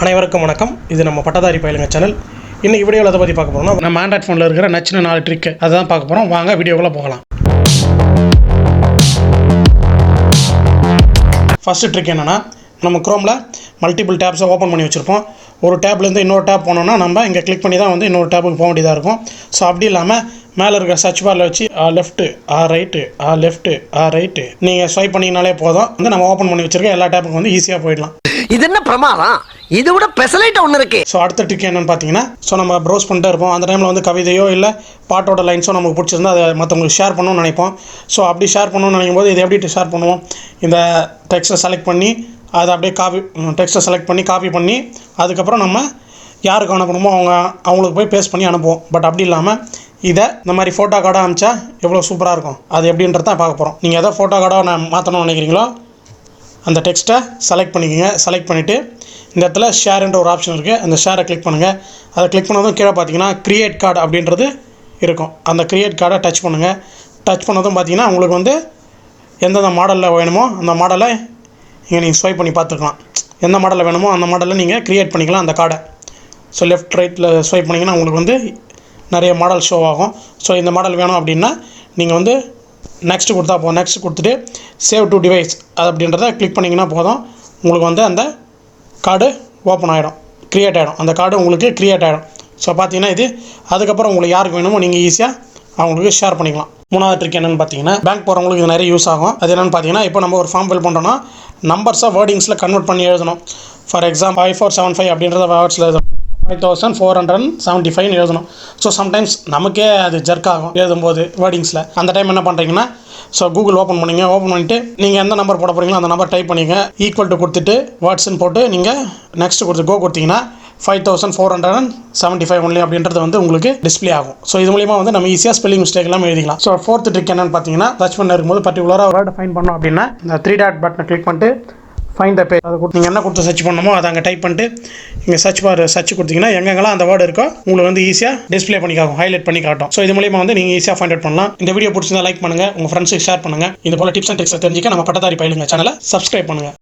அனைவருக்கும் வணக்கம். இது நம்ம பட்டதாரி பயிலுங்க சேனல். இன்னைக்கு வீடியோவில் அதை பற்றி பார்க்க போகிறோம். நம்ம ஆண்ட்ராய்ட் ஃபோனில் இருக்கிற நச்சுன்னு 4 ட்ரிக்கு அதை தான் பார்க்க போகிறோம். வாங்க வீடியோக்குள்ளே போகலாம். ஃபஸ்ட்டு ட்ரிக் என்னென்னா, நம்ம குரோமில் மல்டிபிள் டேப்ஸை ஓப்பன் பண்ணி வச்சுருப்போம். ஒரு டேப்லேருந்து இன்னொரு டேப் போனோன்னா நம்ம இங்கே கிளிக் பண்ணி தான் வந்து இன்னொரு டேப்புக்கு போக வேண்டியதாக இருக்கும். ஸோ அப்படி இல்லாமல் மேலே இருக்கிற சர்ச் பாரில் வச்சு லெஃப்ட்டு ரைட்டு லெஃப்ட்டு ரைட்டு நீங்கள் ஸ்வைப் பண்ணிங்கனாலே போதும். வந்து நம்ம ஓப்பன் பண்ணி வச்சுருக்க எல்லா டேப்புக்கும் வந்து ஈஸியாக போயிடலாம். இது என்ன பிரமாதம், இது விட பெசலைட் ஒன்று இருக்கு. ஸோ அடுத்த ட்ரிக் என்னென்னு பார்த்தீங்கன்னா, ஸோ நம்ம ப்ரௌஸ் பண்ணிட்டே இருப்போம். அந்த டைமில் வந்து கவிதையோ இல்லை பாட்டோட லைன்ஸோ நமக்கு பிடிச்சிருந்தா அதை மற்றவங்களுக்கு ஷேர் பண்ணணும்னு நினைப்போம். ஸோ அப்படி ஷேர் பண்ணணும்னு நினைக்கும் போது இது எப்படி ஷேர் பண்ணுவோம்? இந்த டெக்ஸ்ட்டை செலக்ட் பண்ணி அதை அப்படியே டெக்ஸ்ட்டை செலக்ட் பண்ணி காப்பி பண்ணி அதுக்கப்புறம் நம்ம யாருக்கு அனுப்பணுமோ அவங்களுக்கு போய் பேஸ்ட் பண்ணி அனுப்புவோம். பட் அப்படி இல்லாமல் இதை இந்த மாதிரி ஃபோட்டோ கார்டாக அனுப்பிச்சா எவ்வளோ சூப்பராக இருக்கும். அது எப்படின்றத பார்க்க போகிறோம். நீங்கள் எதோ ஃபோட்டோ கார்டாக நான் மாற்றணும்னு நினைக்கிறீங்களோ அந்த டெக்ஸ்ட்டை செலக்ட் பண்ணிக்கோங்க. செலக்ட் பண்ணிவிட்டு இந்த இடத்துல ஷேர்ன்ற ஒரு ஆப்ஷன் இருக்குது. அந்த ஷேரை கிளிக் பண்ணுங்கள். அதை கிளிக் பண்ணதும் கீழே பார்த்தீங்கன்னா க்ரியேட் கார்டு அப்படின்றது இருக்கும். அந்த க்ரியேட் கார்டை டச் பண்ணுங்கள். டச் பண்ணதும் பார்த்தீங்கன்னா உங்களுக்கு வந்து எந்தெந்த மாடலில் வேணுமோ அந்த மாடலை இங்கே நீங்கள் ஸ்வைப் பண்ணி பார்த்துக்கலாம். எந்த மாடலில் வேணுமோ அந்த மாடலில் நீங்கள் க்ரியேட் பண்ணிக்கலாம் அந்த கார்டை. ஸோ லெஃப்ட் ரைட்டில் ஸ்வைப் பண்ணிங்கன்னா உங்களுக்கு வந்து நிறைய மாடல் ஷோ ஆகும். ஸோ இந்த மாடல் வேணும் அப்படின்னா நீங்கள் வந்து நெக்ஸ்ட் கொடுத்தா போதும். நெக்ஸ்ட் கொடுத்துட்டு சேவ் டு டிவைஸ் அது அப்படின்றத கிளிக் பண்ணிங்கன்னா போதும். உங்களுக்கு வந்து அந்த கார்டு ஓப்பன் ஆகிடும், க்ரியேட் ஆகிடும். அந்த கார்டு உங்களுக்கு க்ரியேட் ஆகிடும். ஸோ பார்த்தீங்கன்னா இது அதுக்கப்புறம் உங்களுக்கு யாருக்கு வேணுமோ நீங்கள் ஈஸியாக அவங்களுக்கு ஷேர் பண்ணிக்கலாம். மூணாவது ட்ரிக் என்னென்னு பார்த்தீங்கன்னா, பேங்க் போகிறவங்களுக்கு இது நிறைய யூஸ் ஆகும். அது என்னென்னு பார்த்தீங்கன்னா, இப்போ நம்ம ஒரு ஃபார்ம் ஃபில் பண்ணுறோன்னா நம்பர்ஸை வேர்டிங்ஸில் கன்வெர்ட் பண்ணி எழுதணும். ஃபார் எக்ஸாம்பிள் 5475 அப்படின்றத வேர்ட்ஸில் எழுதணும். 5475 எழுதணும். ஸோ சம்டைம்ஸ் நமக்கே அது ஜர்க் ஆகும் எழுதும்போது வேர்டிங்ஸில். அந்த டைம் என்ன பண்ணுறீங்கன்னா, ஸோ கூகுள் ஓப்பன் பண்ணிவிட்டு நீங்கள் எந்த நம்பர் போட போகிறீங்களோ அந்த நம்பர் டைப் பண்ணிங்க. ஈக்குவல் டு கொடுத்துட்டு வேர்ட்ஸ்ன்னு போட்டு நீங்கள் நெக்ஸ்ட் கொடுத்து கோ கொடுத்தீங்கன்னா 5475 ஒன்லி அப்படின்றது வந்து உங்களுக்கு டிஸ்பிளே ஆகும். ஸோ இது மூலிமா வந்து நம்ம ஈஸியாக ஸ்பெல்லிங் மிஸ்டேக் எல்லாம் எழுதிக்கலாம். ஸோ ஃபோர்த் ட்ரிக் என்னென்னு பார்த்தீங்கன்னா, சர்ச் பண்ண இருக்கும்போது பர்டிகுலராக வேர்டு ஃபைன் பண்ணோம் அப்படின்னா இந்த 3 டாட் பட்டனை கிளிக் பண்ணிட்டு ஃபைண்ட் த பேஜ் அதை கொடுத்து நீங்கள் என்ன கொடுத்து சர்ச் பண்ணணுமோ அதை அங்கே டைப் பண்ணிட்டு இங்கே சர்ச் கொடுத்தீங்கன்னா எங்கெங்கெல்லாம் அந்த வேர்டு இருக்கோ உங்களுக்கு வந்து ஈஸியாக டிஸ்பிளே பண்ணி காட்டும், ஹைலைட் பண்ணி காட்டும். ஸோ இது மூலியமாக வந்து நீங்கள் ஈஸியாக ஃபைண்ட் அவுட் பண்ணலாம். இந்த வீடியோ பிடிச்சிருந்தா லைக் பண்ணுங்கள், உங்கள் ஃப்ரெண்ட்ஸுக்கு ஷேர் பண்ணுங்கள். இது போல் டிப்ஸ் அண்ட் ட்ரிக்ஸை தெரிஞ்சுக்க நம்ம பட்டதாரி பயிலுங்க சேனலை சப்ஸ்கிரைப் பண்ணுங்கள்.